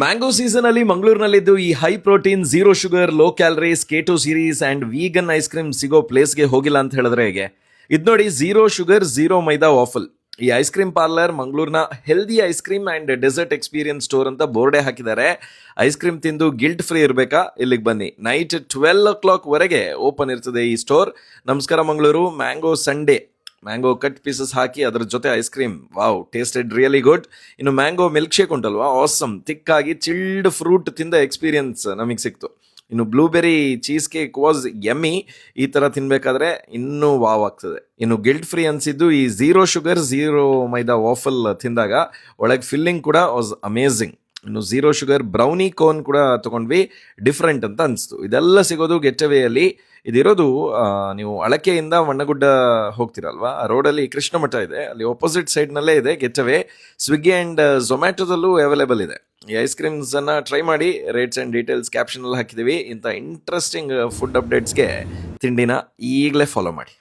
Mango season ಅಲ್ಲಿ ಮಂಗಳೂರಿನಲ್ಲಿದ್ದು ಈ high protein zero sugar low calories keto series and vegan ice cream ಸಿಗೋ ಪ್ಲೇಸ್ಗೆ ಹೋಗಿಲ್ಲ ಅಂತ ಹೇಳಿದ್ರೆ ಹೇಗೆ? ಇದು ನೋಡಿ, zero sugar zero maida waffle. ಈ ಐಸ್ ಕ್ರೀಮ್ ಪಾರ್ಲರ್ ಮಂಗಳೂರಿನ healthy ice cream and dessert experience store ಅಂತ ಬೋರ್ಡೇ ಹಾಕಿದ್ದಾರೆ. ಐಸ್ ಕ್ರೀಮ್ ತಿಂದು ಗಿಲ್ಟ್ ಫ್ರೀ ಇರಬೇಕಾ? ಇಲ್ಲಿಗೆ ಬನ್ನಿ. ನೈಟ್ 12 ವರೆಗೆ ಓಪನ್ ಇರ್ತದೆ ಈ ಸ್ಟೋರ್. ನಮಸ್ಕಾರ Mangaluru. Mango sundae, mango cut pieces ಹಾಕಿ ಅದ್ರ ಜೊತೆ ice cream, wow, tasted really good. ಇನ್ನು ಮ್ಯಾಂಗೋ ಮಿಲ್ಕ್ ಶೇಕ್ ಉಂಟಲ್ವಾ, ಆಸಮ್, ತಿಕ್ಕಾಗಿ ಚಿಲ್ಡ್ ಫ್ರೂಟ್ ತಿಂದ ಎಕ್ಸ್ಪೀರಿಯನ್ಸ್ ನಮಗೆ ಸಿಕ್ತು. ಇನ್ನು blueberry cheese cake was yummy. ಈ ತರ ತಿನ್ಬೇಕಾದ್ರೆ ಇನ್ನೂ ವಾವ್ ಆಗ್ತದೆ. ಇನ್ನು ಗಿಲ್ಟ್ ಫ್ರೀ ಅನ್ಸಿದ್ದು ಈ ಝೀರೋ ಶುಗರ್ ಝೀರೋ ಮೈದಾ ವಾಫಲ್ ತಿಂದಾಗ ಒಳಗೆ ಫಿಲ್ಲಿಂಗ್ ಕೂಡ ವಾಸ್ ಅಮೇಝಿಂಗ್. ಇನ್ನು ಝೀರೋ ಶುಗರ್ ಬ್ರೌನಿ ಕೋನ್ ಕೂಡ ತಗೊಂಡ್ವಿ, ಡಿಫ್ರೆಂಟ್ ಅಂತ ಅನಿಸ್ತು. ಇದೆಲ್ಲ ಸಿಗೋದು ಗೆಟ್ಟವೆಯಲ್ಲಿ. ಇದಿರೋದು ನೀವು ಅಳಕೆಯಿಂದ ಮಣ್ಣಗುಡ್ಡ ಹೋಗ್ತಿರಲ್ವಾ, ಆ ರೋಡಲ್ಲಿ ಕೃಷ್ಣ ಮಠ ಇದೆ, ಅಲ್ಲಿ ಆಪೋಸಿಟ್ ಸೈಡ್ನಲ್ಲೇ ಇದೆ ಗೆಟ್ಟವೆ. ಸ್ವಿಗ್ಗಿ ಆ್ಯಂಡ್ ಝೊಮ್ಯಾಟೊದಲ್ಲೂ ಅವೈಲೇಬಲ್ ಇದೆ. ಈ ಐಸ್ ಕ್ರೀಮ್ಸ್ ಅನ್ನ ಟ್ರೈ ಮಾಡಿ. ರೇಟ್ಸ್ ಆ್ಯಂಡ್ ಡೀಟೇಲ್ಸ್ ಕ್ಯಾಪ್ಷನಲ್ಲಿ ಹಾಕಿದ್ದೀವಿ. ಇಂಥ ಇಂಟ್ರೆಸ್ಟಿಂಗ್ ಫುಡ್ ಅಪ್ಡೇಟ್ಸ್ಗೆ ತಿಂಡಿನ ಈಗಲೇ ಫಾಲೋ ಮಾಡಿ.